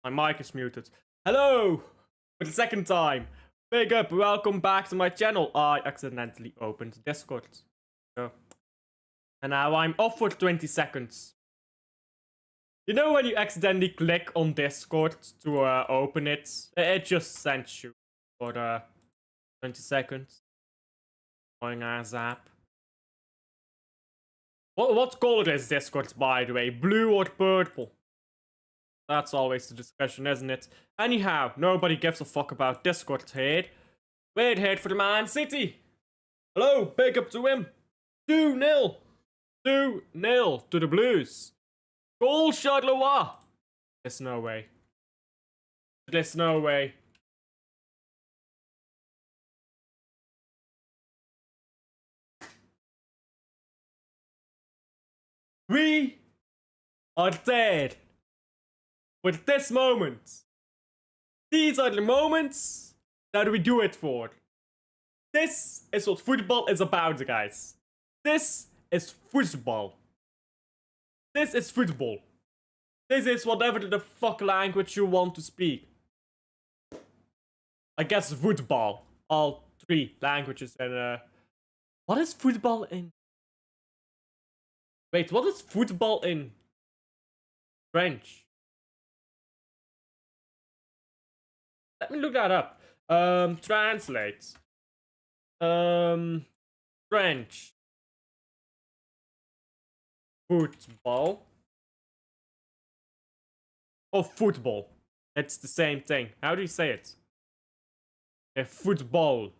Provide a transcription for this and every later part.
My mic is muted. Hello! For the second time. Big up, welcome back to my channel. I accidentally opened Discord. So. And now I'm off for 20 seconds. You know when you accidentally click on Discord to open it? It just sends you for 20 seconds. Annoying ass app. What color is Discord, by the way? Blue or purple? That's always the discussion, isn't it? Anyhow, nobody gives a fuck about Discord here. We're here for the Man City. Hello, big up to him. 2-0. 2-0 to the Blues. Goal Charleroi. There's no way. There's no way. We are dead. With this moment. These are the moments that we do it for. This is what football is about, guys. This is football. This is football. This is whatever the fuck language you want to speak. I guess football. All three languages. And what is football in? Wait, what is football in French? Let me look that up. Translate. French. Football. Oh, football. It's the same thing. How do you say it? Football.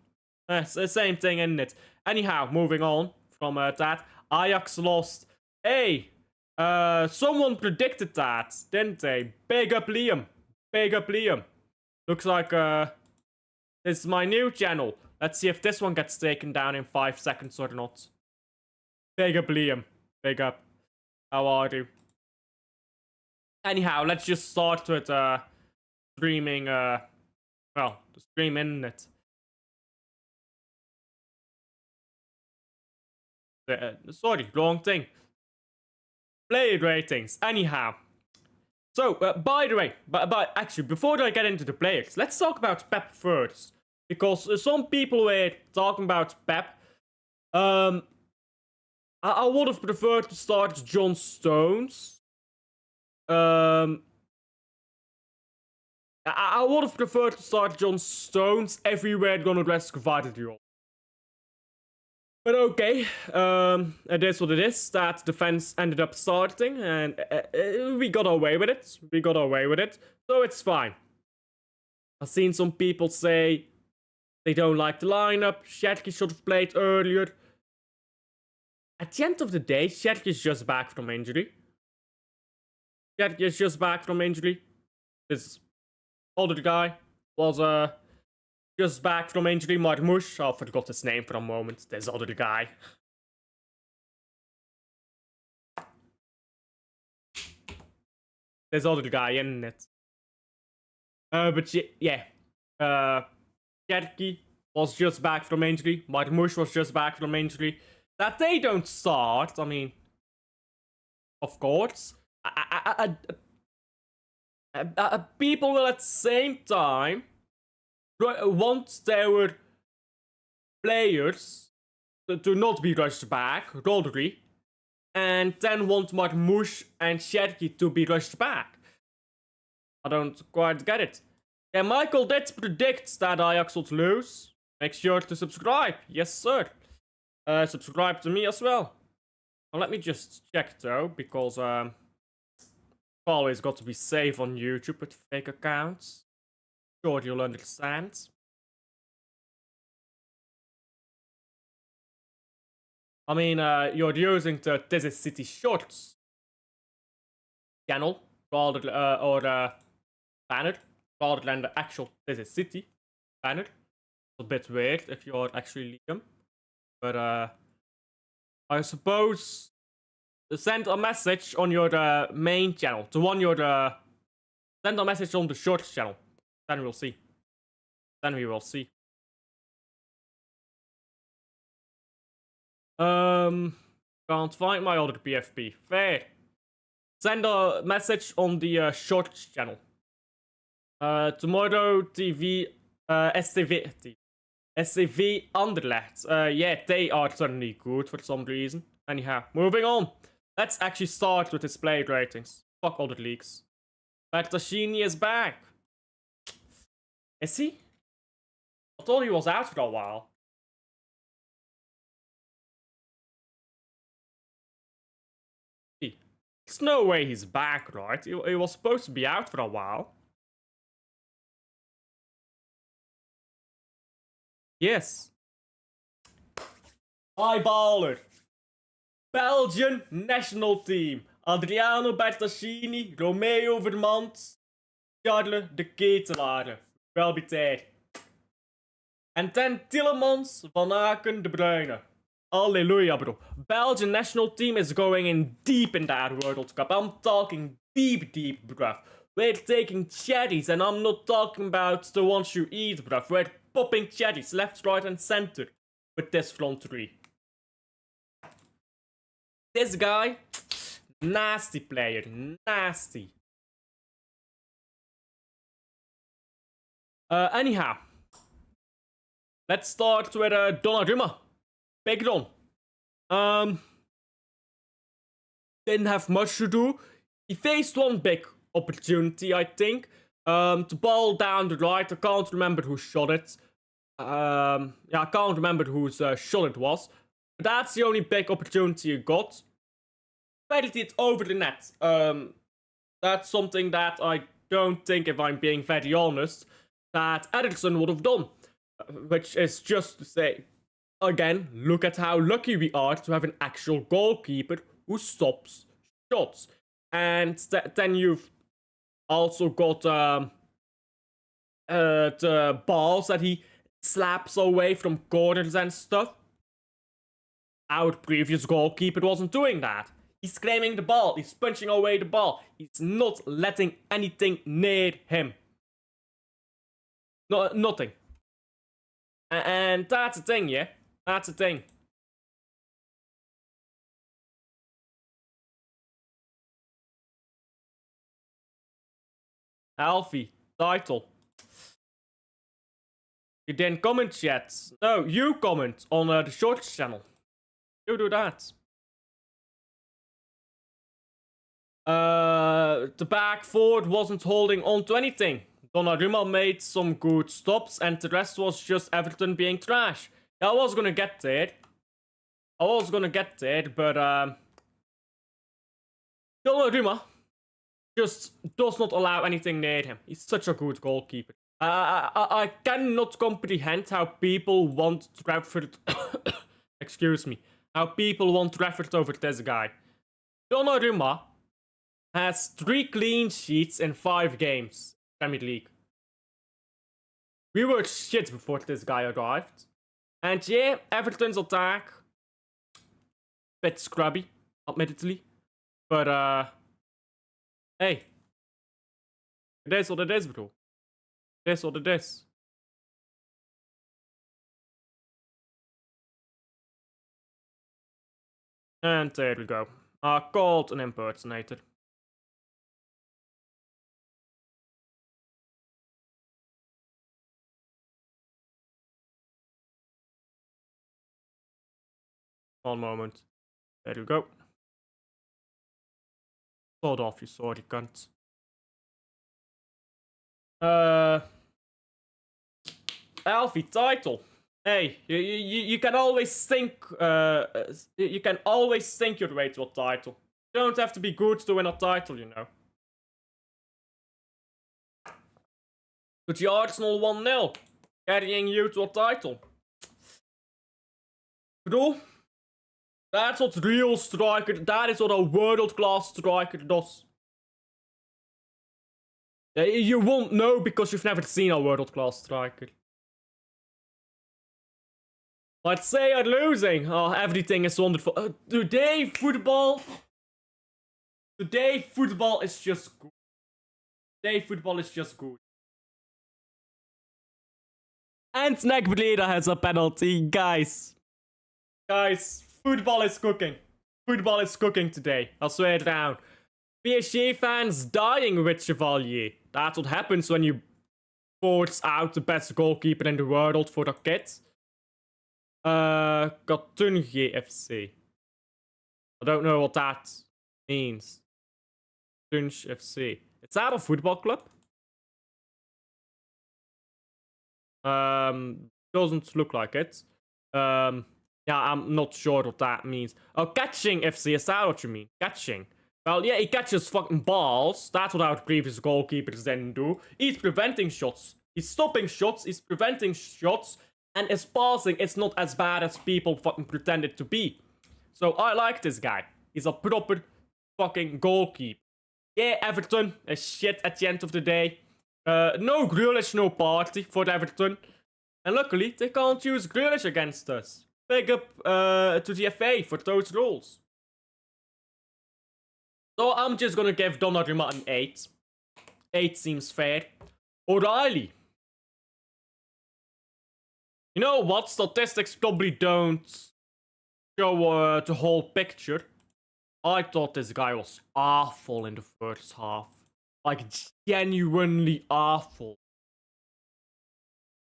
It's the same thing, isn't it? Anyhow, moving on from that. Ajax lost. Hey, someone predicted that, didn't they? Big up Liam. Big up Liam. Looks like this is my new channel. Let's see if this one gets taken down in 5 seconds or not. Big up Liam. Big up. How are you? Anyhow, let's just start with streaming well, the stream internet. Sorry, wrong thing. Player ratings. Anyhow. So, by the way, but actually, before I get into the players, let's talk about Pep first. Because some people were talking about Pep. I would have preferred to start John Stones. I would have preferred to start John Stones everywhere gonna dress Gvardiol. But okay, it is what it is. That defense ended up starting, and we got away with it. We got away with it, so it's fine. I've seen some people say they don't like the lineup. Shetke should have played earlier. At the end of the day, Shetke is just back from injury. Shetke is just back from injury. This older guy was just back from injury. Marmouche, I forgot his name for a moment. This other guy. This other guy, isn't it? But yeah. Shetke was just back from injury. Marmouche was just back from injury. That they don't start, I mean, of course. People will at the same time want their players to not be rushed back, Rodri, and then want Marmouche and Shetke to be rushed back. I don't quite get it. Yeah, Michael did predict that Ajax would lose. Make sure to subscribe. Yes, sir. Subscribe to me as well. Well, let me just check though, because always got to be safe on YouTube with fake accounts. Sure, you'll understand. I mean, you're using the This Is City Shorts channel rather or banner rather than the actual This Is City banner. It's a bit weird if you're actually Liam, but I suppose send a message on your main channel, the one you're send a message on the Shorts channel. Then we'll see. Then we will see. Can't find my other PFP. Fair. Send a message on the Shorts channel. Tomorrow TV, SCV Anderlecht. Yeah, they are certainly good for some reason. Anyhow, moving on. Let's actually start with his player ratings. Fuck all the leaks. Bertashini is back. Is he? I thought he was out for a while. There's no way he's back, right? He was supposed to be out for a while. Yes. Eyeballer. Belgian national team. Adriano Bertashini, Romeo Vermans, Charles de Ketelaere. Wel betijd. En then Tillemans, Van Aken, De Bruyne. Hallelujah, bro. Belgian national team is going in deep in that World Cup. I'm talking deep, bruv. We're taking cherries, and I'm not talking about the ones you eat, bruv. We're popping cherries left, right, and center with this front three. This guy, nasty player, nasty. Anyhow, let's start with Donnarumma. Big Don. Didn't have much to do. He faced one big opportunity, I think. The ball down the right. I can't remember who shot it. Yeah, I can't remember whose shot it was. But that's the only big opportunity he got. Fed it over the net. That's something that I don't think, if I'm being very honest, that Ederson would have done. Which is just to say, again, look at how lucky we are to have an actual goalkeeper who stops shots. And then you've also got the balls that he slaps away from corners and stuff. Our previous goalkeeper wasn't doing that. He's claiming the ball. He's punching away the ball. He's not letting anything near him. No, nothing. And that's the thing, yeah? That's the thing. Alfie, title. You didn't comment yet. No, you comment on the Shorts channel. You do that. The back forward wasn't holding on to anything. Donnarumma made some good stops, and the rest was just Everton being trash. Yeah, I was gonna get there. But Donnarumma just does not allow anything near him. He's such a good goalkeeper. I cannot comprehend how people want Brentford. Excuse me. How people want Brentford over this guy. Donnarumma has 3 clean sheets in 5 games. Premier League. We were shit before this guy arrived. And yeah, Everton's attack. Bit scrubby, admittedly. But hey. It is what it is, bro. It is what it is. And there we go. Called an impersonator. One moment. There you go. Hold off, you sorry cunt. Alfie, title. Hey, you can always think. You can always think your way to a title. You don't have to be good to win a title, you know. But the Arsenal 1-0, carrying you to a title. Bro, that's what real striker. That is what a world-class striker does. You won't know because you've never seen a world-class striker. Let's say you're losing. Oh, everything is wonderful. Today, football is just good. Today, football is just good. And Snack Breda has a penalty, guys. Guys, football is cooking. Football is cooking today. I'll swear it down. PSG fans dying with Chevalier. That's what happens when you votes out the best goalkeeper in the world for the kids. Katungi FC. I don't know what that means. Tunj FC. Is that a football club? Doesn't look like it. Yeah, I'm not sure what that means. Oh, catching FC, is that what you mean? Catching. Well, yeah, he catches fucking balls. That's what our previous goalkeepers then do. He's preventing shots. He's stopping shots. He's preventing shots. And his passing is not as bad as people fucking pretend it to be. So I like this guy. He's a proper fucking goalkeeper. Yeah, Everton is shit at the end of the day. No Grealish, no party for Everton. And luckily, they can't use Grealish against us. Big up to the FA for those rules. So I'm just gonna give Donnarumma an 8. 8 seems fair. O'Reilly. You know what? Statistics probably don't show the whole picture. I thought this guy was awful in the first half. Like, genuinely awful.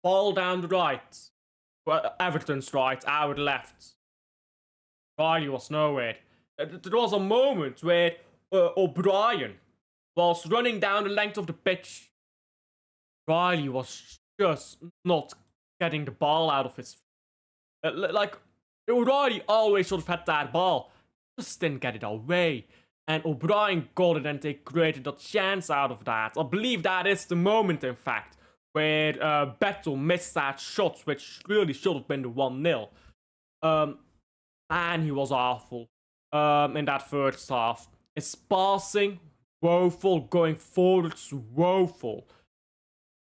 Ball down the right. Everton's right, our left. O'Reilly was nowhere. There was a moment where O'Brien was running down the length of the pitch. O'Reilly was just not getting the ball out of his feet. Like, O'Reilly always should have had that ball. Just didn't get it away. And O'Brien got it and they created a chance out of that. I believe that is the moment, in fact, where Beto missed that shot, which really should have been the 1-0. And he was awful in that first half. His passing, woeful. Going forwards, woeful.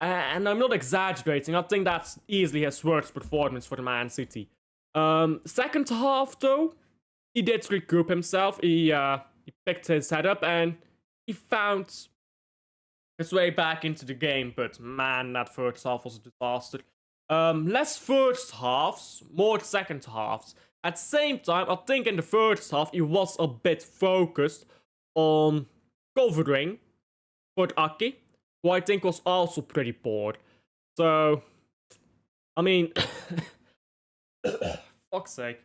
And I'm not exaggerating. I think that's easily his worst performance for the Man City. Second half, though, he did recoup himself. He picked his head up and he found his way back into the game. But man, that first half was a disaster. Less first halves, more second halves. At the same time, I think in the first half, he was a bit focused on covering for Aki, who I think was also pretty poor. So, I mean, fuck's sake.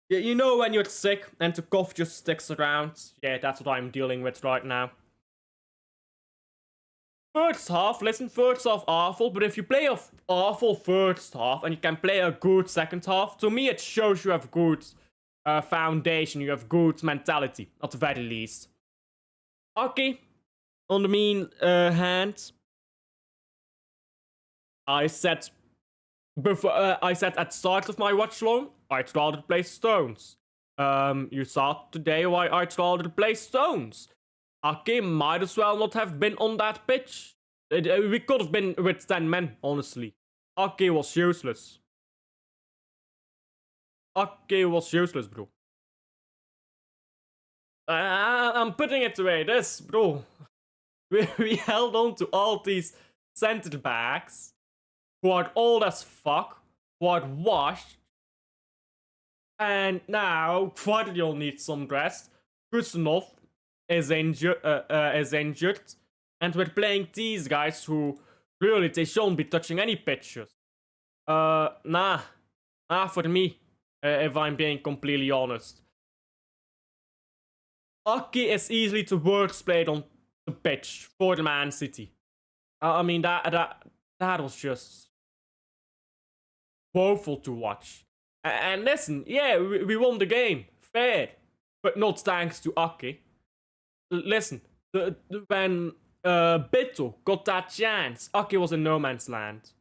You know when you're sick and the cough just sticks around? Yeah, that's what I'm dealing with right now. First half, listen, first half awful, but if you play an awful first half and you can play a good second half, to me it shows you have good foundation, you have good mentality, at the very least. Aki, on the mean hand, I said before, at the start of my watch long, I'd rather play Stones. You saw today why I'd rather play Stones. Aki might as well not have been on that pitch. We could have been with 10 men, honestly. Aki was useless. Aki was useless, bro. I'm putting it away. This, bro. We held on to all these centre backs who are old as fuck, who are washed, and now Guardiola needs some rest. Kusanov is injured, and we're playing these guys who really they shouldn't be touching any pitches. Nah for me, if I'm being completely honest. Aki is easily the worst played on the pitch for the Man City. I mean that was just woeful to watch. And listen, yeah, we won the game, fair, but not thanks to Aki. Listen, when Beto got that chance, Aki was in no man's land.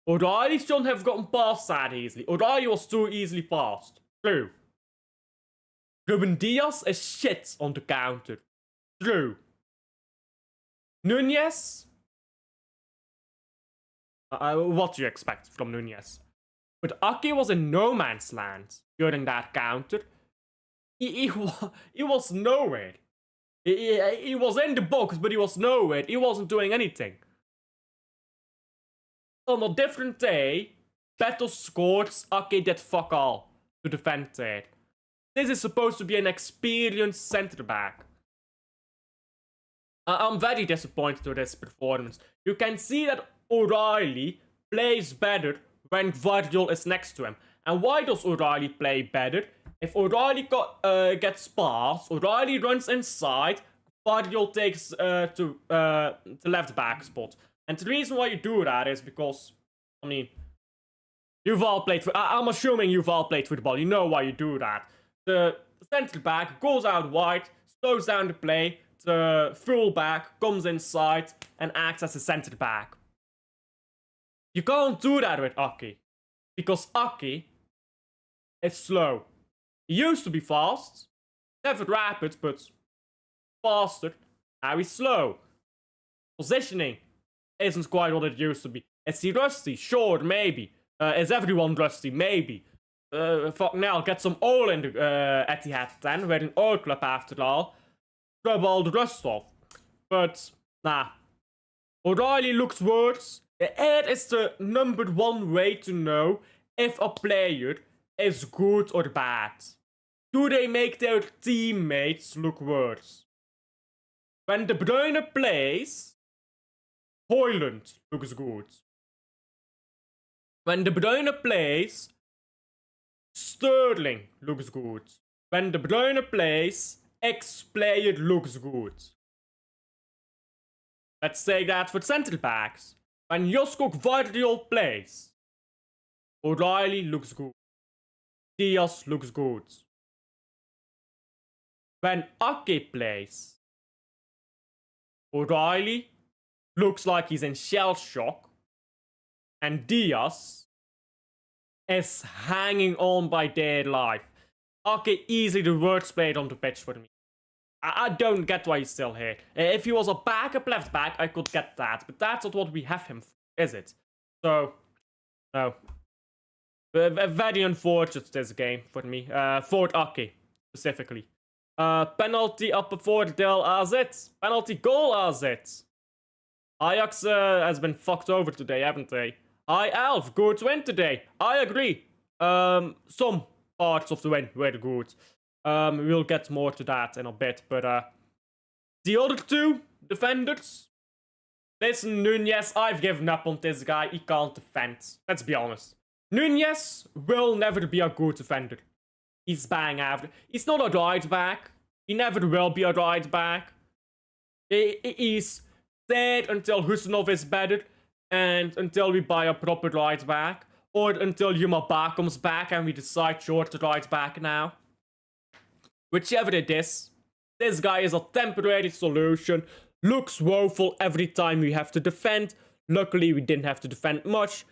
O'Reilly shouldn't have gotten past that easily. O'Reilly was too easily passed. True. Ruben Diaz is shit on the counter. True. Nunez? What do you expect from Nunez? But Aki was in no man's land during that counter. He was nowhere. He was in the box, but he was nowhere. He wasn't doing anything. On a different day, Beto scored, Aki did fuck all to defend there. This is supposed to be an experienced centre back. I'm very disappointed with this performance. You can see that O'Reilly plays better when Guardiol is next to him. And why does O'Reilly play better? If O'Reilly gets pass, O'Reilly runs inside, Guardiol takes to the left back spot. And the reason why you do that is because, I mean, you've all played. I'm assuming you've all played football. You know why you do that. The centre back goes out wide, slows down the play. The full back comes inside and acts as a centre back. You can't do that with Aki, because Aki is slow. He used to be fast, never rapid, but faster. Now he's slow. Positioning isn't quite what it used to be. Is he rusty? Sure, maybe. Is everyone rusty? Maybe. Fuck now, get some oil in the Etihad then. We're an oil club after all. Rub all the rust off. But, nah. O'Reilly looks worse. It is the number one way to know if a player is good or bad. Do they make their teammates look worse? When De Bruyne plays, HAALAND looks good. When De Bruyne plays, Sterling looks good. When De Bruyne plays, X player looks good. Let's say that for centre backs. When Josko Guardiol plays, O'Reilly looks good. Diaz looks good. When Ake plays, O'Reilly looks like he's in shell shock. And Diaz is hanging on by dear life. Ake easily the worst player on the pitch for me. I don't get why he's still here. If he was a backup left back, I could get that. But that's not what we have him for, is it? So, no. Very unfortunate this game for me. For Ake, specifically. Penalty up before the Del AZ. Penalty goal AZ. Ajax has been fucked over today, haven't they? Alf, good win today. I agree. Some parts of the win were good. We'll get more to that in a bit, but the other two defenders. Listen, Nunez, I've given up on this guy. He can't defend. Let's be honest. Nunez will never be a good defender. He's bang average. He's not a right back. He never will be a right back. He's dead until Husanov is better, and until we buy a proper right back, or until Yuma Ba comes back and we decide short the right back now. Whichever it is, this guy is a temporary solution. Looks woeful every time we have to defend. Luckily, we didn't have to defend much.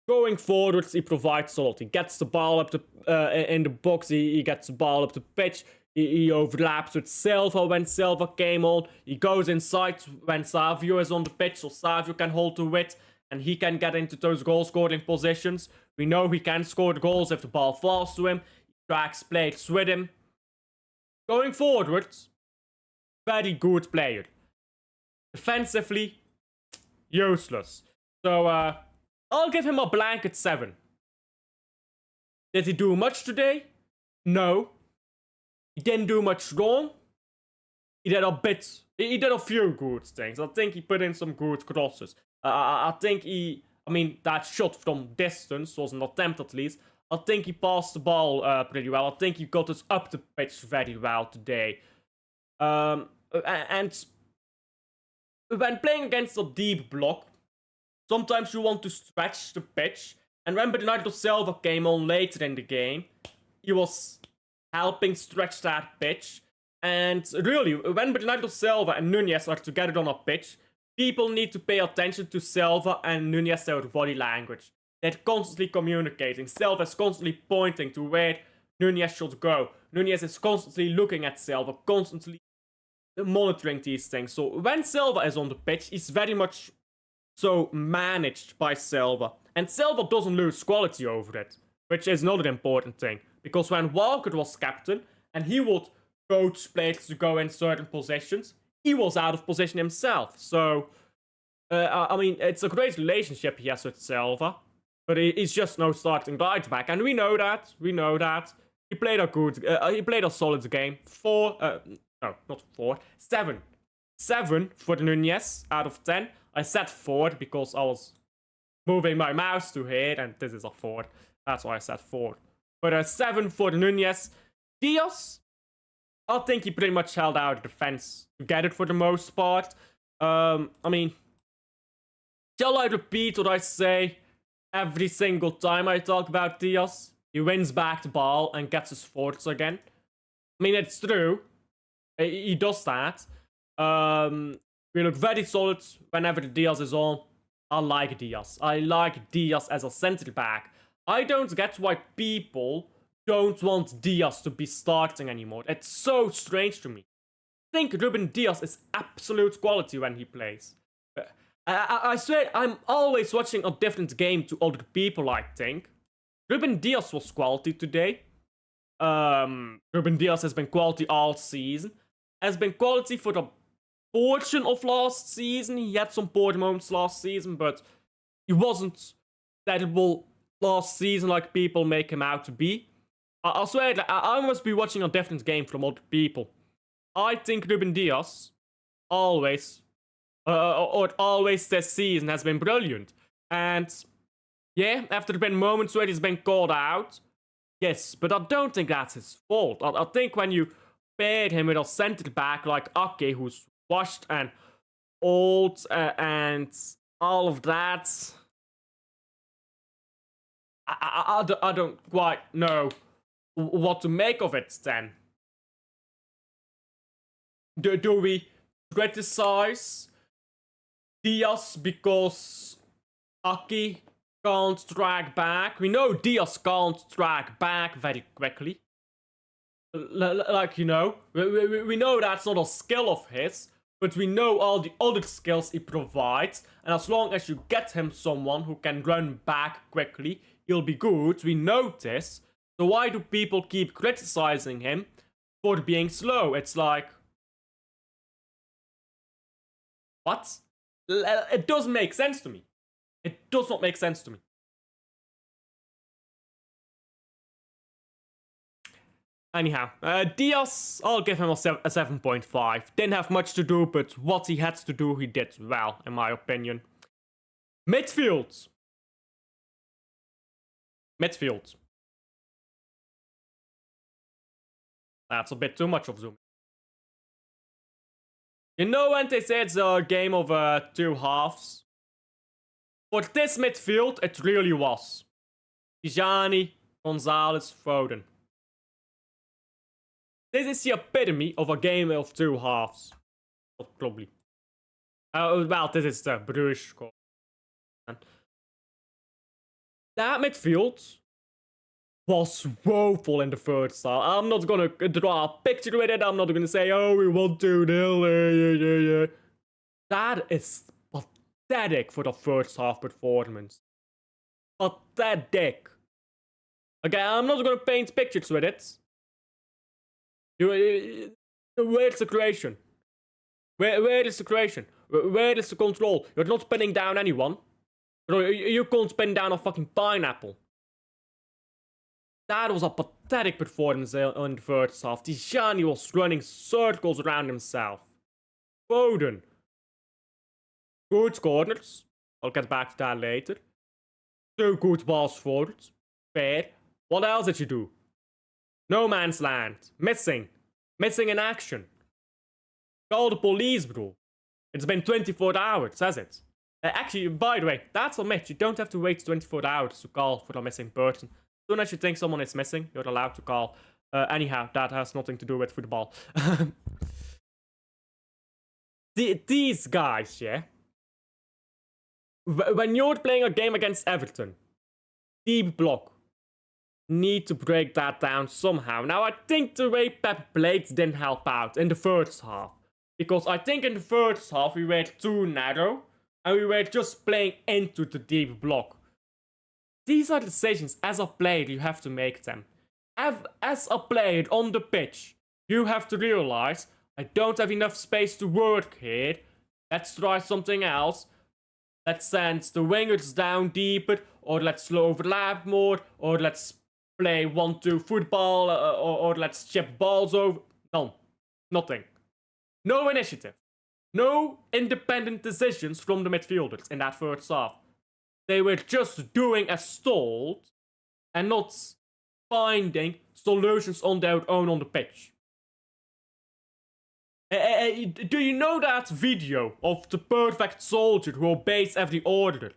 Going forwards, he provides solid. He gets the ball up in the box. He gets the ball up the pitch. He overlaps with Silva when Silva came on. He goes inside when Savio is on the pitch, so Savio can hold the width and he can get into those goal-scoring positions. We know he can score the goals if the ball falls to him. He tracks plays with him. Going forwards, very good player. Defensively, useless. So, I'll give him a blanket 7. Did he do much today? No. He didn't do much wrong. He did a few good things. I think he put in some good crosses. I think that shot from distance was an attempt at least. I think he passed the ball pretty well. I think he got us up the pitch very well today. And when playing against a deep block, sometimes you want to stretch the pitch. And when Bernardo Silva came on later in the game, he was helping stretch that pitch. And really, when Bernardo Silva and Nunez are together on a pitch, people need to pay attention to Silva and Nunez, their body language. They're constantly communicating. Silva is constantly pointing to where Nunez should go. Nunez is constantly looking at Silva, constantly monitoring these things. So when Silva is on the pitch, he's very much so managed by Silva. And Silva doesn't lose quality over it, which is another important thing. Because when Walker was captain, and he would coach players to go in certain positions, he was out of position himself. So, it's a great relationship he has with Silva. But he's just no starting right back, and we know that. He played a solid game. 7 for the Nunez out of 10. I said 4 because I was moving my mouse to here, and this is a 4. That's why I said 4. But a 7 for Nunez. Diaz, I think he pretty much held out the defense to get it for the most part. I mean, shall I repeat what I say every single time I talk about Diaz? He wins back the ball and gets his fourths again. I mean, it's true. He does that. We look very solid whenever Diaz is on. I like Diaz. I like Diaz as a centre back. I don't get why people don't want Diaz to be starting anymore. It's so strange to me. I think Ruben Diaz is absolute quality when he plays. I swear, I'm always watching a different game to other people, I think. Ruben Diaz was quality today. Ruben Diaz has been quality all season. Has been quality for the portion of last season. He had some poor moments last season, but he wasn't terrible last season like people make him out to be. I swear that I must be watching a different game from other people. I think Ruben Diaz always this season has been brilliant. And yeah, after there have been moments where he's been called out, yes, but I don't think that's his fault. I think when you pair him with a centre back like Ake, who's washed and old and all of that, I don't quite know what to make of it then. Do we criticize Diaz because Ake can't drag back? We know Diaz can't drag back very quickly. Like, you know, we know that's not a skill of his, but we know all the other skills he provides, and as long as you get him someone who can run back quickly, he'll be good. We know this. So why do people keep criticizing him for being slow? It's like, what? It doesn't make sense to me. It does not make sense to me. Anyhow, Diaz, I'll give him a 7.5. Didn't have much to do, but what he had to do, he did well, in my opinion. Midfield. That's a bit too much of zoom. You know when they say it's a game of 2 halves? For this midfield, it really was. Tijani, Gonzalez, Foden. This is the epitome of a game of 2 halves. Probably. Well, this is the Bruges score. That midfield was woeful in the first half. I'm not gonna draw a picture with it. I'm not gonna say, oh, we won 2-0. That is pathetic for the first half performance. Pathetic. Okay, I'm not gonna paint pictures with it. Where's the creation? Where is the creation? Where is the control? You're not pinning down anyone. You can't pin down a fucking pineapple. That was a pathetic performance in the first half. Tijani was running circles around himself. Foden. Good corners. I'll get back to that later. 2 good balls forward. Fair. What else did you do? No man's land. Missing. Missing in action. Call the police, bro. It's been 24 hours, has it? Actually, by the way, that's a myth. You don't have to wait 24 hours to call for a missing person. As soon as you think someone is missing, you're allowed to call. Anyhow, that has nothing to do with football. These guys, yeah? When you're playing a game against Everton, deep block, need to break that down somehow. Now, I think the way Pep played didn't help out in the first half. Because I think in the first half, we were too narrow. And we were just playing into the deep block. These are decisions as a player you have to make them. As a player on the pitch, you have to realize, I don't have enough space to work here. Let's try something else. Let's send the wingers down deeper, or let's slow overlap more, or let's play 1-2 football, or let's chip balls over. None. Nothing. No initiative. No independent decisions from the midfielders in that first half. They were just doing as told and not finding solutions on their own on the pitch. Do you know that video of the perfect soldier who obeys every order?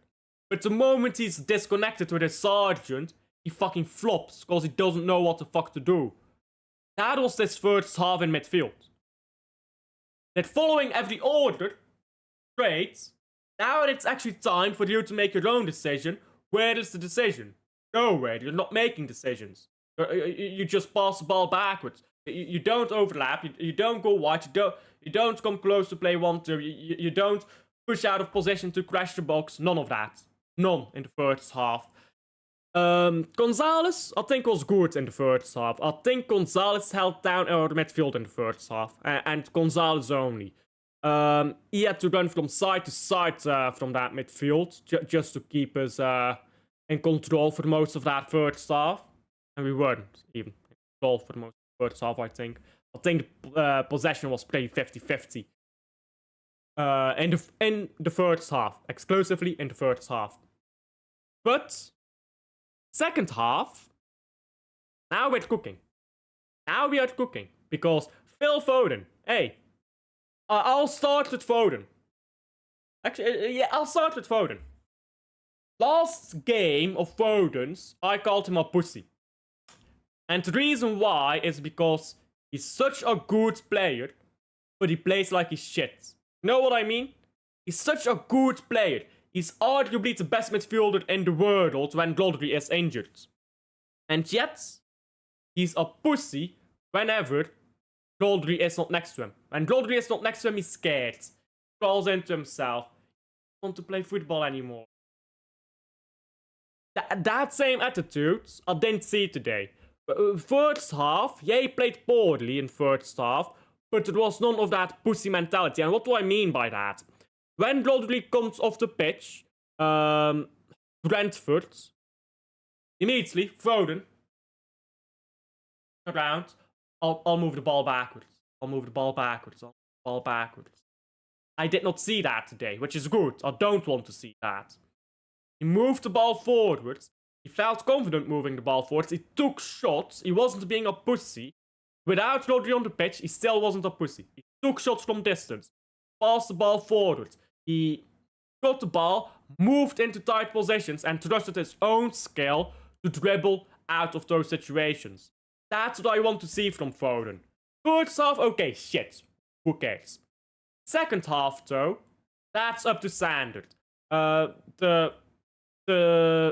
But the moment he's disconnected with his sergeant, he fucking flops because he doesn't know what the fuck to do. That was this first half in midfield. That following every order, great. Now it's actually time for you to make your own decision. Where is the decision? Nowhere. You're not making decisions. You just pass the ball backwards. You don't overlap. You don't go wide. You don't come close to play 1-2. You don't push out of position to crash the box. None of that. None in the first half. Gonzalez, I think, was good in the first half. I think Gonzalez held down our midfield in the first half. And Gonzalez only. He had to run from side to side from that midfield. Just to keep us in control for most of that first half. And we weren't even in control for most of the first half, I think. I think the possession was pretty 50-50. In the first half. Exclusively in the first half. But second half, now we're cooking. Now we are cooking. Because Phil Foden, hey, I'll start with Foden. Actually, yeah, I'll start with Foden. Last game of Foden's, I called him a pussy. And the reason why is because he's such a good player, but he plays like he's shit. You know what I mean? He's such a good player. He's arguably the best midfielder in the world when Rodri is injured. And yet, he's a pussy whenever Rodri is not next to him. When Rodri is not next to him, he's scared. He crawls into himself. He doesn't want to play football anymore. That same attitude, I didn't see today. First half, yeah, he played poorly in first half, but there was none of that pussy mentality. And what do I mean by that? When Rodri comes off the pitch, Brentford, immediately, Foden, around, I'll move the ball backwards. I'll move the ball backwards. I'll move the ball backwards. I did not see that today, which is good. I don't want to see that. He moved the ball forwards. He felt confident moving the ball forwards. He took shots. He wasn't being a pussy. Without Rodri on the pitch, he still wasn't a pussy. He took shots from distance. Passed the ball forward. He got the ball, moved into tight positions, and trusted his own skill to dribble out of those situations. That's what I want to see from Foden. First half, okay, shit. Who cares? Second half, though, that's up to standard. The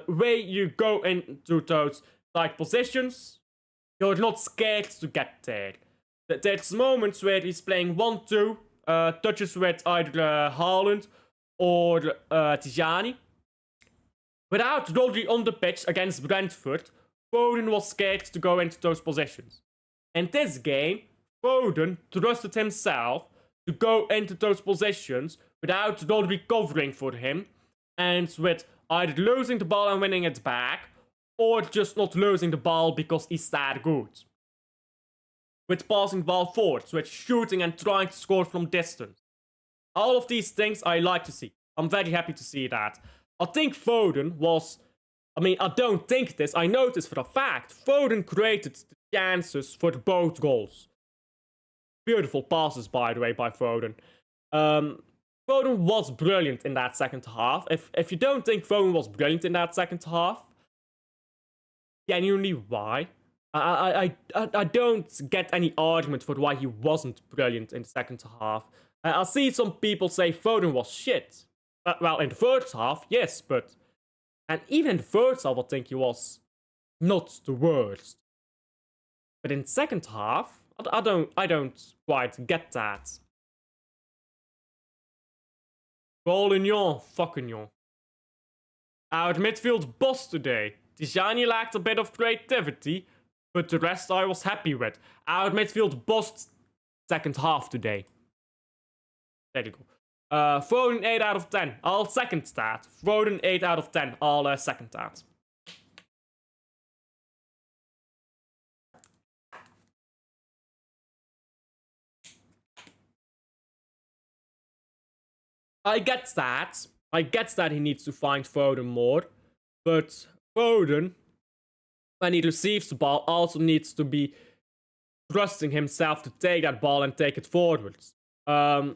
way you go into those tight positions, you're not scared to get there. There's moments where he's playing 1-2, touches with either HAALAND or Tijani. Without Rodri on the pitch against Brentford, Foden was scared to go into those positions. In this game, Foden trusted himself to go into those positions without Rodri covering for him, and with either losing the ball and winning it back, or just not losing the ball because he's that good. With passing the ball forward, with shooting and trying to score from distance. All of these things I like to see. I'm very happy to see that. I think Foden was... I don't think this. I know this for a fact. Foden created the chances for both goals. Beautiful passes, by the way, by Foden. Foden was brilliant in that second half. If you don't think Foden was brilliant in that second half, genuinely why? I don't get any argument for why he wasn't brilliant in the second half. I see some people say Foden was shit. Well, in the first half, yes, but... And even in the first half, I think he was not the worst. But in the second half, I don't quite get that. Goal Union, fuck Union. Our midfield boss today. Tijani lacked a bit of creativity, but the rest I was happy with. Our midfield bossed second half today. There you go. Foden 8 out of 10. I'll second that. Foden 8 out of 10. I'll second that. I get that. I get that he needs to find Foden more, but Foden, when he receives the ball, also needs to be trusting himself to take that ball and take it forwards. I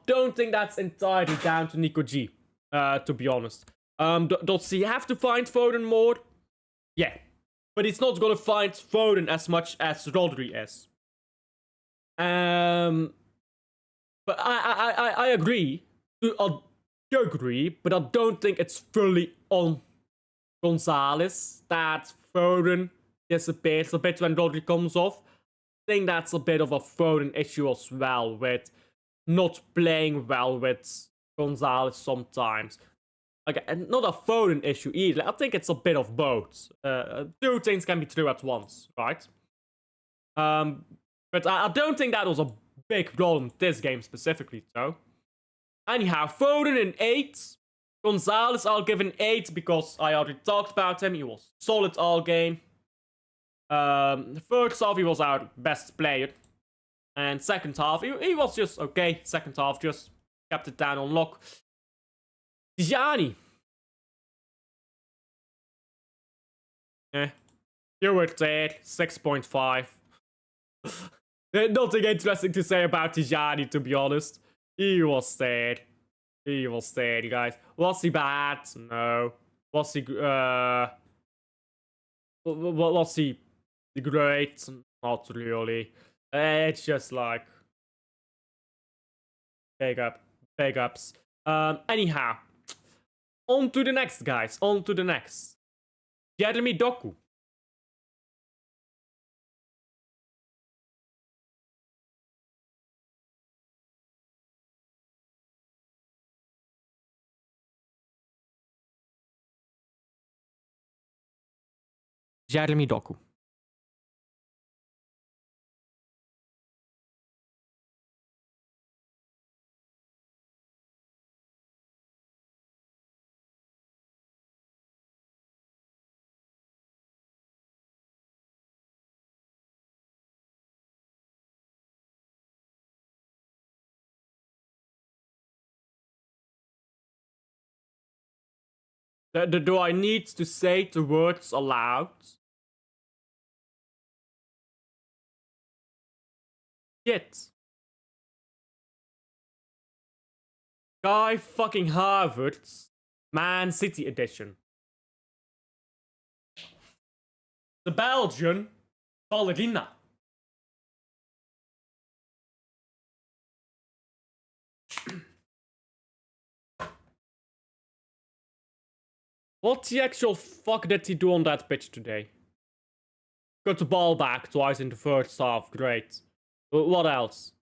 don't think that's entirely down to Nico G, to be honest. Does he have to find Foden more? Yeah. But he's not gonna find Foden as much as Rodri is. But I agree. I agree, but I don't think it's fully on Gonzalez that Foden disappears a bit when Rodri comes off. I think that's a bit of a Foden issue as well, with not playing well with Gonzalez sometimes. Okay, and not a Foden issue either. I think it's a bit of both. Two things can be true at once, right? But I don't think that was a big problem this game specifically, though. Anyhow, Foden in 8. Gonzalez, I'll give an 8 because I already talked about him. He was solid all game. The first half, he was our best player. And second half, he was just okay. Second half, just kept it down on lock. Tijani. You were there, 6.5. Nothing interesting to say about Tijani, to be honest. He was there. He was there, guys. Was he bad? No. Was he, was he great? Not really. It's just like big ups. Anyhow, on to the next, guys. On to the next. Jeremy Doku. Jeremy Doku. Do I need to say the words aloud? Shit. Guy fucking Harvard's Man City edition. The Belgian ballerina. What the actual fuck did he do on that pitch today? Got the ball back twice in the first half, great. What else?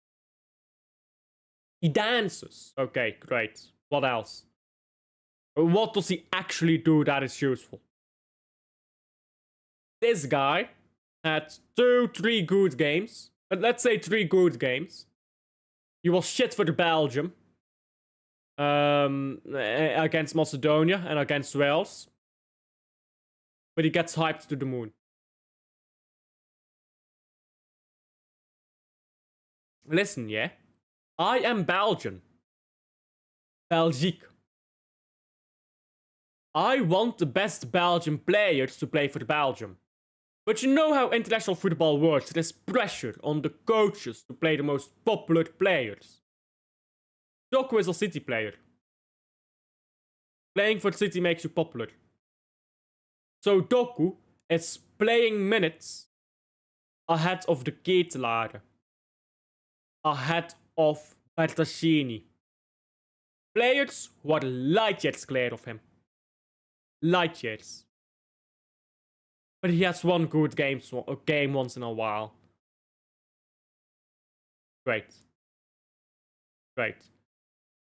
He dances. Okay, great. What else? What does he actually do that is useful? This guy had 2-3 good games. Let's say 3 good games. He was shit for the Belgium. Against Macedonia and against Wales. But he gets hyped to the moon. Listen, yeah? I am Belgian. Belgique. I want the best Belgian players to play for Belgium. But you know how international football works. There's pressure on the coaches to play the most popular players. Doku is a City player. Playing for City makes you popular. So Doku is playing minutes ahead of the Ketelaere. Ahead of Bertaccini. Players who are light years clear of him. Light years. But he has one good game once in a while. Great. Great.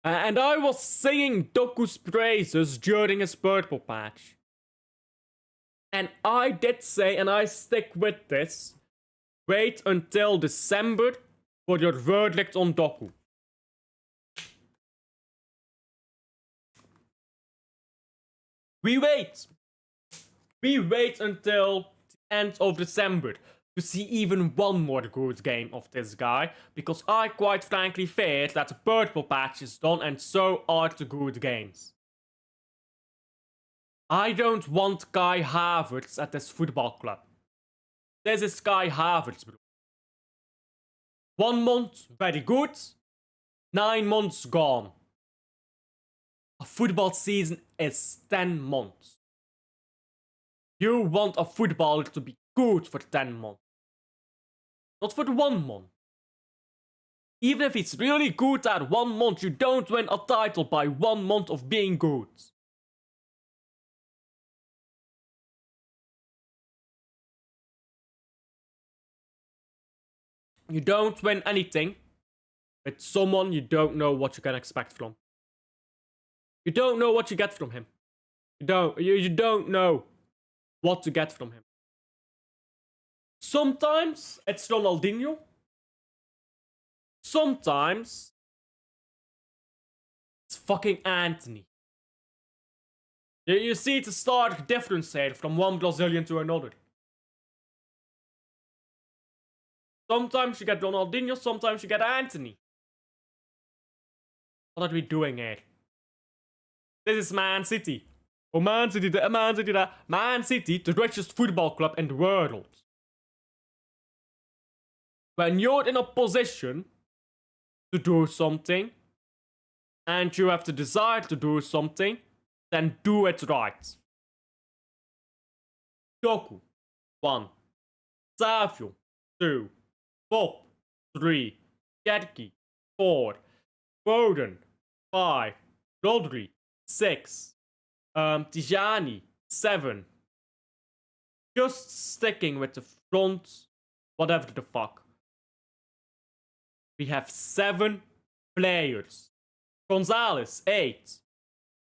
And I was singing Doku's praises during his purple patch. And I did say, and I stick with this, wait until December for your verdict on Doku. We wait. We wait until the end of December. to see even one more good game of this guy, because I quite frankly feared that the purple patch is done and so are the good games. I don't want Kai Havertz at this football club. This is Kai Havertz, bro. 1 month, very good. 9 months gone. A football season is 10 months. You want a footballer to be good for 10 months. Not for 1 month. Even if he's really good at 1 month, you don't win a title by 1 month of being good. You don't win anything with someone you don't know what you can expect from. You don't know what you get from him. You don't know what to get from him. Sometimes it's Ronaldinho. Sometimes it's fucking Anthony. You see the stark difference here from one Brazilian to another. Sometimes you get Ronaldinho, sometimes you get Anthony. What are we doing here? This is Man City. Oh, Man City, Man City, the richest football club in the world. When you're in a position to do something, and you have the desire to do something, then do it right. Doku, 1. Savio, 2. Pop, 3. Kerky, 4. Foden, 5. Rodri, 6. Tijani, 7. Just sticking with the front, whatever the fuck. We have 7 players. Gonzalez, 8.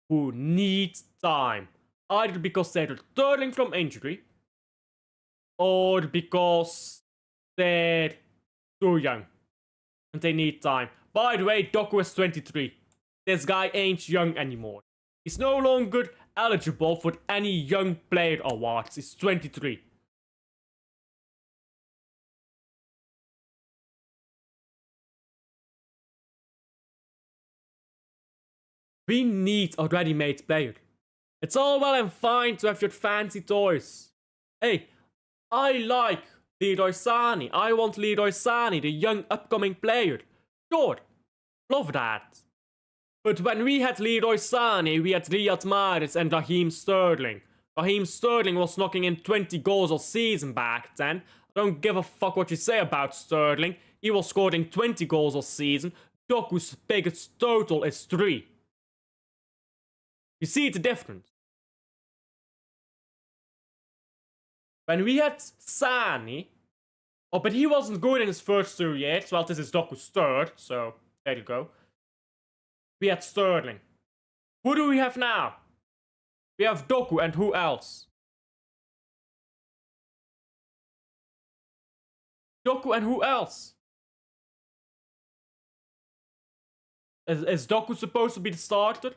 Who need time. Either because they're returning from injury, or because they're too young and they need time. By the way, Doku is 23. This guy ain't young anymore. He's no longer eligible for any young player awards. He's 23. We need a ready-made player. It's all well and fine to have your fancy toys. Hey, I like Leroy Sané. I want Leroy Sané, the young upcoming player. Sure, love that. But when we had Leroy Sané, we had Riyad Mahrez and Raheem Sterling. Raheem Sterling was knocking in 20 goals a season back then. I don't give a fuck what you say about Sterling. He was scoring 20 goals a season. Doku's biggest total is 3. You see the difference? When we had Sané, oh, but he wasn't good in his first 2 years. Well, this is Doku's 3rd, so there you go. We had Sterling. Who do we have now? We have Doku, and who else? Doku, and who else? Is Doku supposed to be the starter?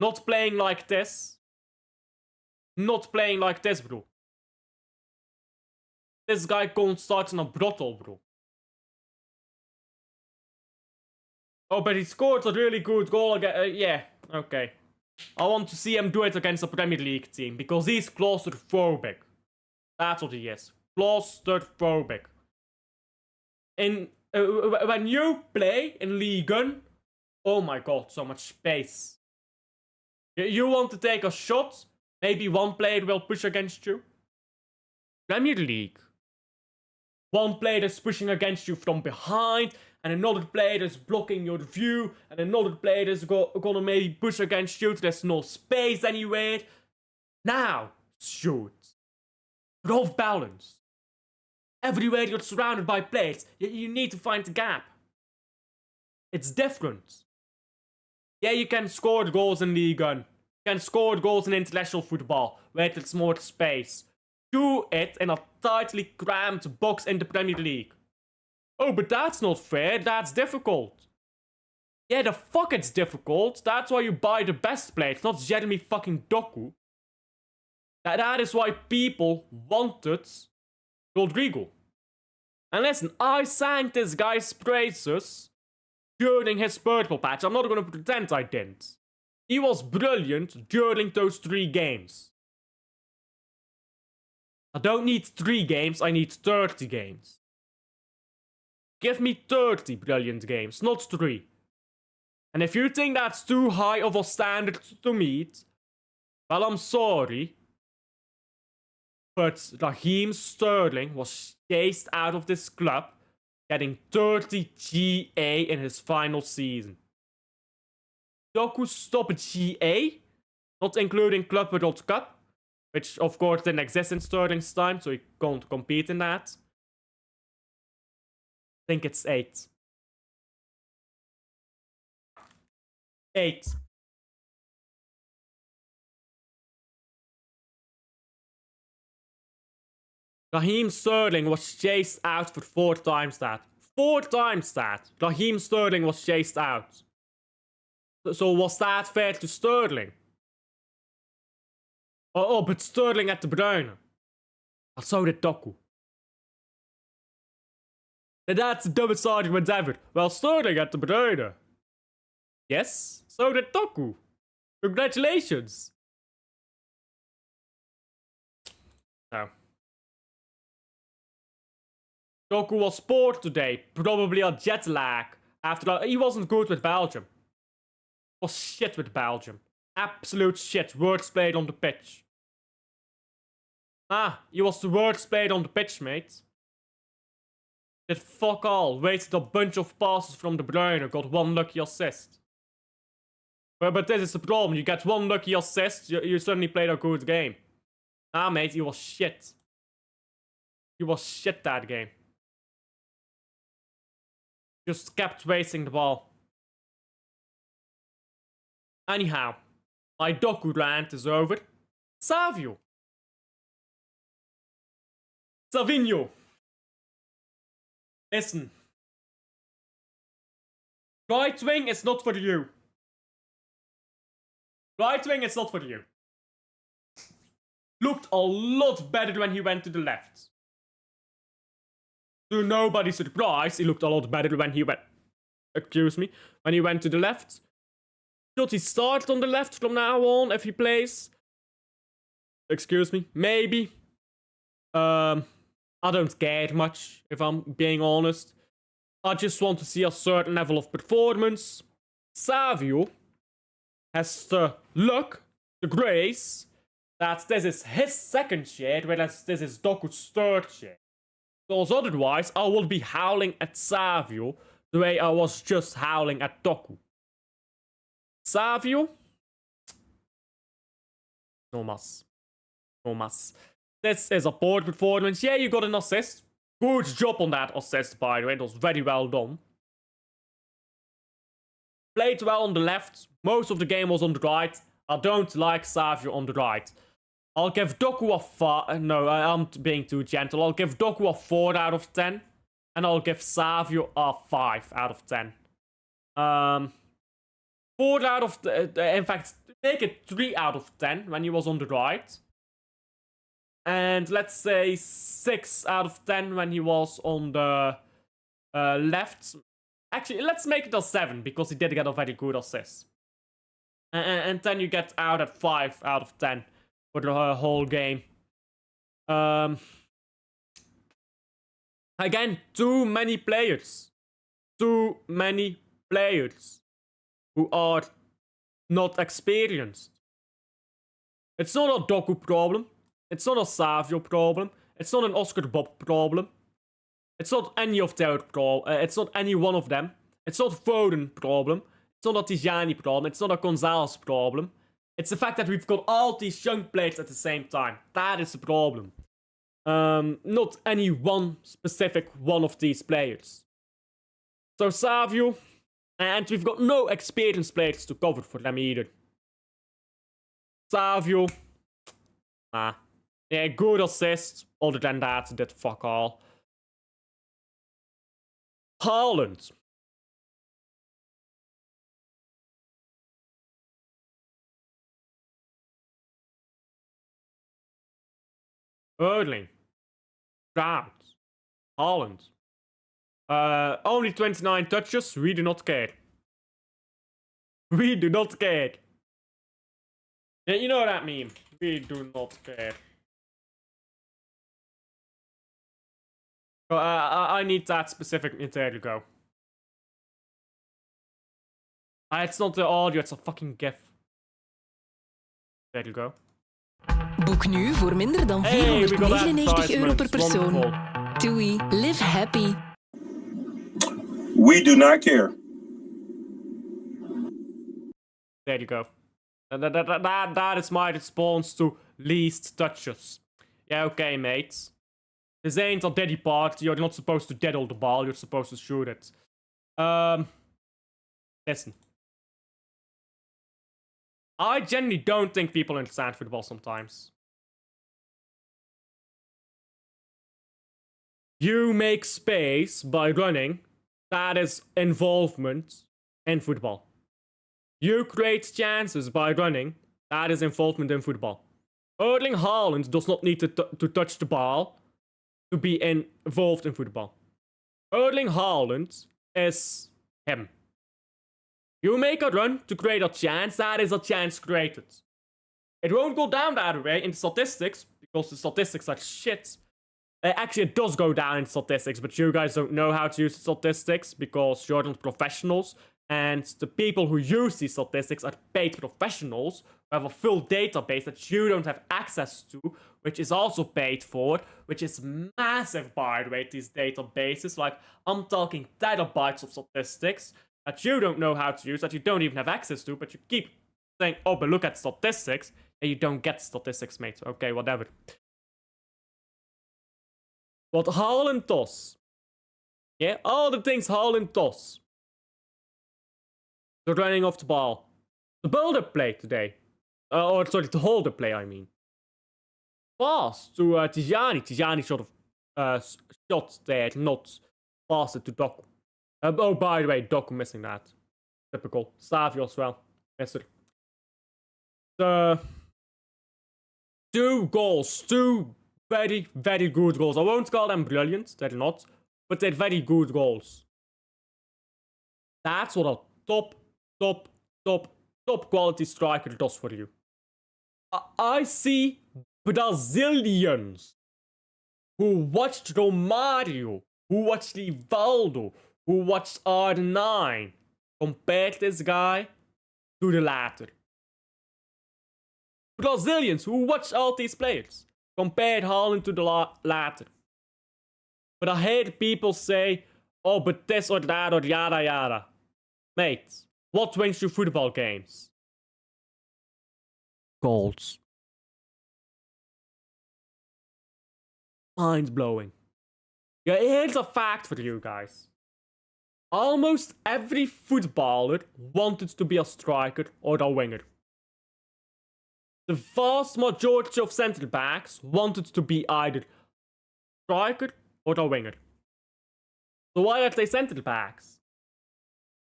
Not playing like this. Not playing like this, bro. This guy can't start in a brothel, bro. Oh, but he scored a really good goal again. Yeah, okay. I want to see him do it against a Premier League team, because he's claustrophobic. That's what he is. Claustrophobic. When you play in Ligue 1, oh my god, so much space. You want to take a shot, maybe one player will push against you. Premier League. One player is pushing against you from behind, and another player is blocking your view, and another player is gonna maybe push against you. There's no space anywhere. Now, shoot. You're off balance. Everywhere you're surrounded by players, you need to find the gap. It's different. Yeah, you can score goals in Ligue 1. You can score goals in international football, where there's more space. Do it in a tightly cramped box in the Premier League. Oh, but that's not fair. That's difficult. Yeah, the fuck it's difficult. That's why you buy the best players, not Jeremy fucking Doku. That is why people wanted Rodrigo. And listen, I sang this guy's praises during his purple patch. I'm not gonna pretend I didn't. He was brilliant during those 3 games. I don't need 3 games, I need 30 games. Give me 30 brilliant games, not 3. And if you think that's too high of a standard to meet, well, I'm sorry. But Raheem Sterling was chased out of this club, getting 30 GA in his final season. Doku stopped GA, not including Club World Cup, which of course didn't exist in Sterling's time, so he can't compete in that. I think it's 8. 8. Raheem Sterling was chased out for 4 times that. 4 times that. Raheem Sterling was chased out. So was that fair to Sterling? Oh, but Sterling had De Bruyne. But so did Doku. And that's the dumbest argument ever. Well, Sterling had De Bruyne. Yes, so did Doku. Congratulations. No. Doku was poor today. Probably a jet lag. After all, he wasn't good with Belgium. Was shit with Belgium. Absolute shit. Worst played on the pitch. Ah, he was the worst played on the pitch, mate. Did fuck all. Wasted a bunch of passes from De Bruyne. Got 1 lucky assist. But this is the problem. You get 1 lucky assist, you suddenly played a good game. Ah, mate, he was shit. He was shit that game. Just kept wasting the ball. Anyhow, my Doku rant is over. Savio. Savinho. Listen. Right wing is not for you. Right wing is not for you. Looked a lot better when he went to the left. To nobody's surprise, he looked a lot better when he went... Excuse me. When he went to the left. Should he start on the left from now on if he plays? Excuse me. Maybe. I don't care much, if I'm being honest. I just want to see a certain level of performance. Savio has the luck, the grace, that this is his 2nd share, whereas this is Doku's 3rd share. Because otherwise, I will be howling at Savio the way I was just howling at Doku. Savio? No mas. No mas. This is a poor performance. Yeah, you got an assist. Good job on that assist, by the way. It was very well done. Played well on the left. Most of the game was on the right. I don't like Savio on the right. I'll give Doku a 5. No, I'm being too gentle. I'll give Doku a 4 out of 10. And I'll give Savio a 5 out of 10. 4 out of... in fact, make it 3 out of 10 when he was on the right. And let's say 6 out of 10 when he was on the left. Actually, let's make it a 7 because he did get a very good assist. And then you get out at 5 out of 10 for the whole game. Again, too many players. Too many players who are not experienced. It's not a Doku problem. It's not a Savio problem. It's not an Oscar Bob problem. It's not any of their it's not any one of them. It's not Foden problem. It's not a Tijani problem. It's not a Gonzalez problem. It's the fact that we've got all these young players at the same time. That is the problem. Not any one specific one of these players. So Savio, and we've got no experienced players to cover for them either. Savio, nah. Yeah, good assist. Other than that, did fuck all. HAALAND. Erling. Shout. Haaland. Only 29 touches. We do not care. We do not care. Yeah, you know that meme. We do not care. I need that specific. There you go. It's not the audio, it's a fucking gif. There you go. Boek nu voor minder dan €499 per persoon. TUI, live happy. We do not care. There you go. That is my response to least touches. Yeah, okay, mates. This ain't a daddy party. You're not supposed to diddle the ball. You're supposed to shoot it. Listen. I genuinely don't think people understand football sometimes. You make space by running. That is involvement in football. You create chances by running. That is involvement in football. Erling Haaland does not need to touch the ball to be involved in football. Erling Haaland is him. You make a run to create a chance, that is a chance created. It won't go down that way in statistics, because the statistics are shit. Actually, it does go down in statistics, but you guys don't know how to use statistics, because you're not professionals, and the people who use these statistics are paid professionals, who have a full database that you don't have access to, which is also paid for, which is massive, by the way, these databases. Like, I'm talking terabytes of statistics that you don't know how to use, that you don't even have access to, but you keep saying, oh, but look at statistics, and you don't get statistics, mate. Okay, whatever. What Haaland does, yeah, all the things Haaland does. The running off the ball. The build-up play today. Or, sorry, the hold-up play, I mean. Pass to Tijani. Tijani sort of shot there, not passed it to Doku. Oh, by the way, Doku missing that. Typical. Savio as well. Mister. Two goals. Two very, very good goals. I won't call them brilliant. They're not. But they're very good goals. That's what a top quality striker does for you. I see Brazilians who watched Romario, who watched Rivaldo, who watched R9 compare this guy to the latter. Brazilians who watch all these players compare Haaland to the latter. But I hear people say, oh, but this or that or yada yada. Mate, what wins you football games? Goals. Mind-blowing. Yeah, here's a fact for you guys. Almost every footballer wanted to be a striker or a winger. The vast majority of centre backs wanted to be either striker or a winger. So why are they centre backs?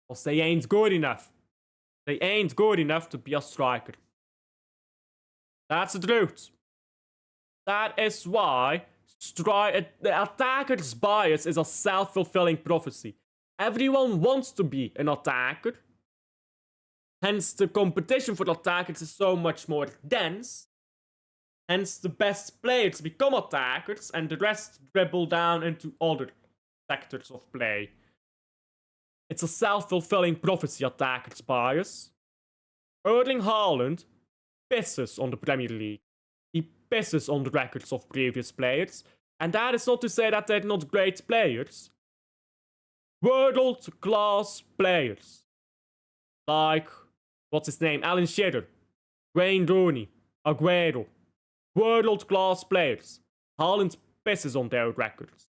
Because they ain't good enough. They ain't good enough to be a striker. That's the truth. That is why the attacker's bias is a self-fulfilling prophecy. Everyone wants to be an attacker. Hence, the competition for attackers is so much more dense. Hence, the best players become attackers and the rest dribble down into other sectors of play. It's a self-fulfilling prophecy, attacker's bias. Erling Haaland pisses on the Premier League. He pisses on the records of previous players. And that is not to say that they're not great players. World-class players. Like, what's his name? Alan Shearer, Wayne Rooney, Aguero. World-class players. Haaland pisses on their records.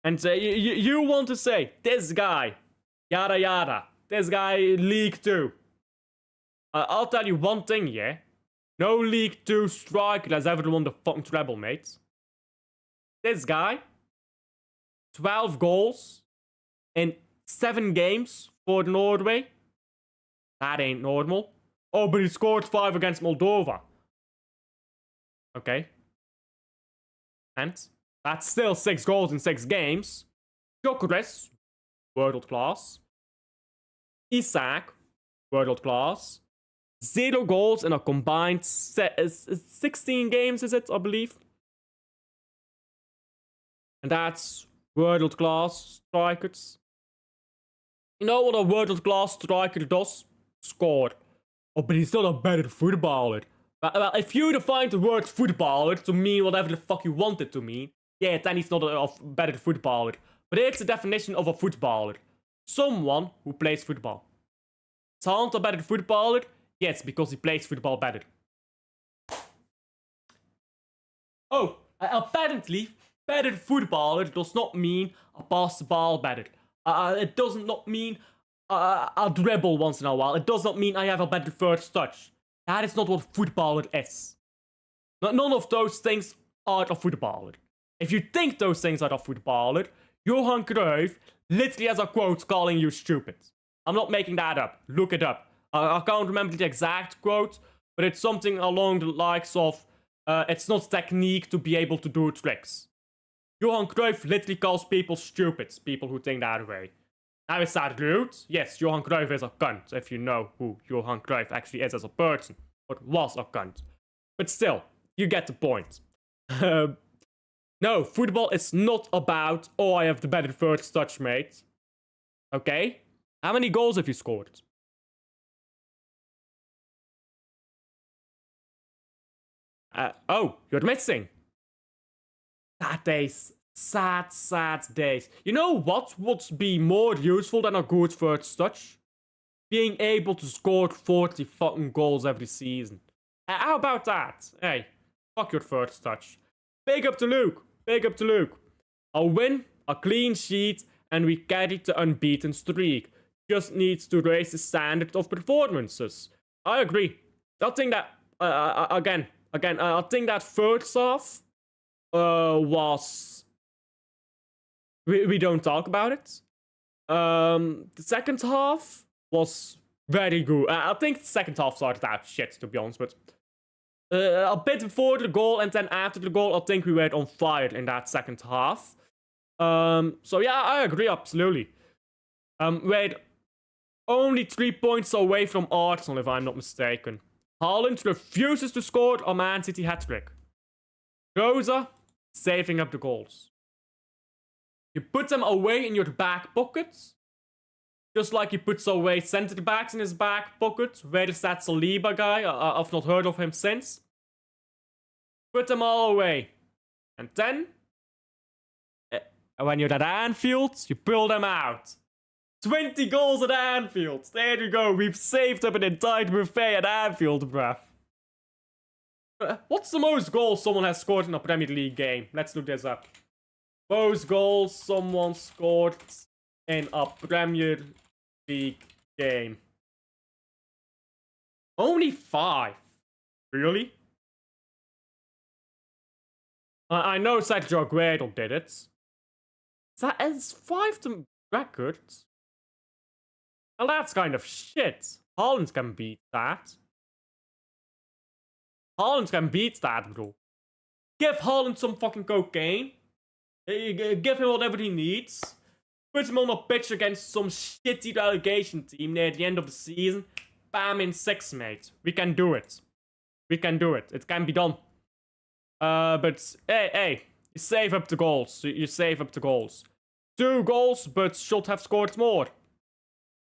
And you want to say, this guy, yada yada, this guy League 2. I'll tell you one thing, yeah? No League 2 striker has ever won the fucking treble, mate. This guy, 12 goals in 7 games for Norway. That ain't normal. Oh, but he scored 5 against Moldova. Okay. And That's still 6 goals in 6 games. Gyökeres, world class. Isak, world class. 0 goals in a combined 16 games, is it, I believe? And that's world class strikers. You know what a world class striker does? Score. Oh, but he's not a better footballer. Well, if you define the word footballer to mean whatever the fuck you want it to mean, yeah, then he's not a better footballer. But here's the definition of a footballer. Someone who plays football. Is Haaland a better footballer? Yes, because he plays football better. Oh, apparently, better footballer does not mean I pass the ball better. It does not mean I dribble once in a while. It does not mean I have a better first touch. That is not what footballer is. None of those things are a footballer. If you think those things are a footballer, Johan Cruyff literally has a quote calling you stupid. I'm not making that up. Look it up. I can't remember the exact quote, but it's something along the likes of, it's not technique to be able to do tricks. Johan Cruyff literally calls people stupid, people who think that way. Now is that rude? Yes, Johan Cruyff is a cunt, if you know who Johan Cruyff actually is as a person. Or was a cunt. But still, you get the point. No, football is not about, oh, I have the better first touch, mate. Okay? How many goals have you scored? Oh, you're missing. Sad days. Sad, sad days. You know what would be more useful than a good first touch? Being able to score 40 fucking goals every season. How about that? Hey, fuck your first touch. Big up to Luke. Big up to Luke. A win, a clean sheet, and we carried the unbeaten streak. Just needs to raise the standard of performances. I agree. I think that, again, I think that first half was... We don't talk about it. The second half was very good. I think the second half started out shit, to be honest, but a bit before the goal and then after the goal, I think we were on fire in that second half. So yeah, I agree, absolutely. We're only 3 points away from Arsenal, if I'm not mistaken. Haaland refuses to score a Man City hat-trick. Rosa, saving up the goals. You put them away in your back pockets. Just like he puts away centre backs in his back pocket. Where is that Saliba guy? I've not heard of him since. Put them all away. And then, when you're at Anfield, you pull them out. 20 goals at Anfield. There you go. We've saved up an entire buffet at Anfield, bruv. What's the most goals someone has scored in a Premier League game? Let's look this up. Most goals someone scored in a Premier League game. Only 5. Really? I know Sergio Aguero did it. That is 5 to record. Well, that's kind of shit. Haaland can beat that. Haaland can beat that, bro. Give Haaland some fucking cocaine. Give him whatever he needs. Put him on a pitch against some shitty relegation team near the end of the season. Bam, in 6, mate. We can do it. We can do it. It can be done. But, hey, you save up the goals. You save up the goals. 2 goals, but should have scored more.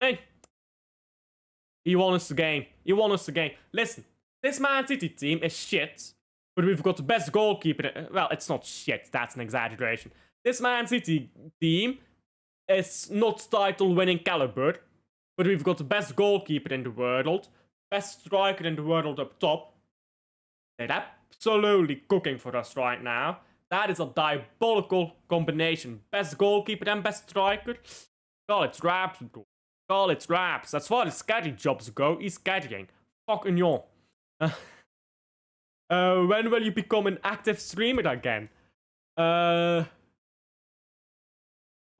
Hey. He won us the game. He won us the game. Listen, this Man City team is shit. But we've got the best goalkeeper. Well, it's not shit. That's an exaggeration. This Man City team is not title-winning caliber. But we've got the best goalkeeper in the world. Best striker in the world up top. They're absolutely cooking for us right now. That is a diabolical combination. Best goalkeeper and best striker. Call it raps, bro. Call it raps. As far as caddy jobs go, he's caddying. Fucking yon. When will you become an active streamer again?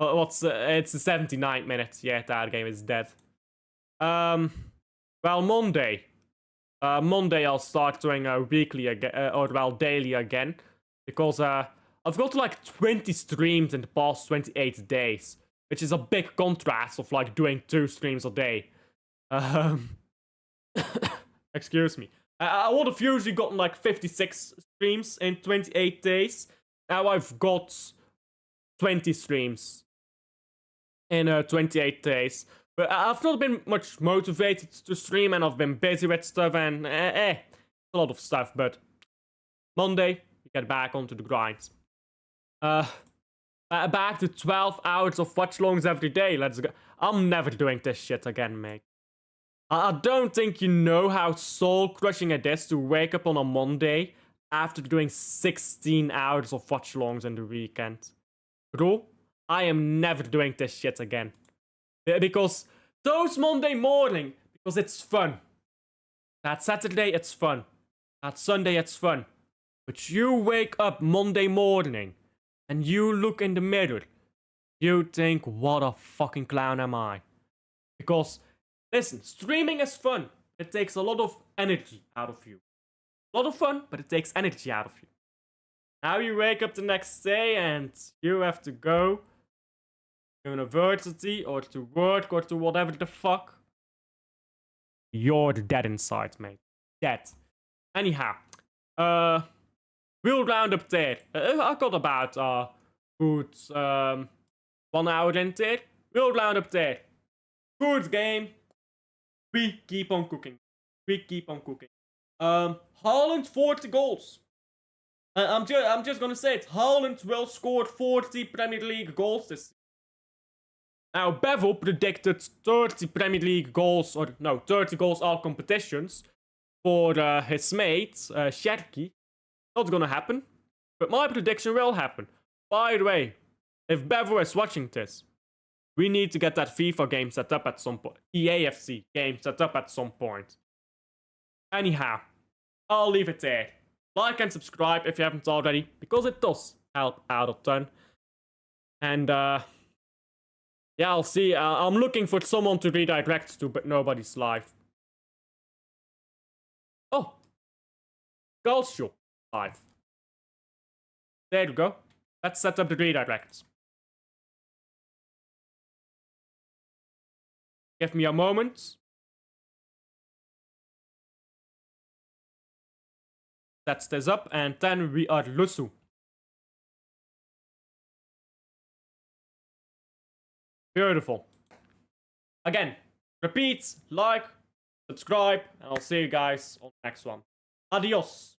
It's the 79th minute. Yeah, that game is dead. Well, Monday. Monday I'll start doing weekly again, or well, daily again. Because I've got like 20 streams in the past 28 days, which is a big contrast of like doing 2 streams a day. Excuse me. I would have usually gotten like 56 streams in 28 days. Now I've got 20 streams in 28 days. But I've not been much motivated to stream, and I've been busy with stuff and a lot of stuff. But Monday, we get back onto the grind. Back to 12 hours of watch-longs every day. Let's go. I'm never doing this shit again, mate. I don't think you know how soul-crushing it is to wake up on a Monday after doing 16 hours of watch-longs in the weekend. Bro, I am never doing this shit again. Because those Monday morning, because it's fun. That Saturday, it's fun. That Sunday, it's fun. But you wake up Monday morning and you look in the mirror. You think, what a fucking clown am I? Because, listen, streaming is fun. It takes a lot of energy out of you. A lot of fun, but it takes energy out of you. Now you wake up the next day and you have to go to university or to work or to whatever the fuck. You're dead inside, mate. Dead. Anyhow, we'll round up there. I got about good 1 hour into it. We'll round up there. Good game. We keep on cooking. We keep on cooking. HAALAND 40 goals. I'm just gonna say it. HAALAND will score 40 Premier League goals this season. Now, Bevel predicted 30 Premier League goals, or no, 30 goals all competitions for his mate, Sherky. Not gonna happen, but my prediction will happen. By the way, if Bevel is watching this, we need to get that FIFA game set up at some point. EAFC game set up at some point. Anyhow, I'll leave it there. Like and subscribe if you haven't already, because it does help out a ton. And yeah, I'll see. I'm looking for someone to redirect to, but nobody's live. Oh, Galshow live. There you go. Let's set up the redirects. Give me a moment. Sets this up, and then we are Lusu. Beautiful. Again, repeat, like, subscribe, and I'll see you guys on the next one. Adios.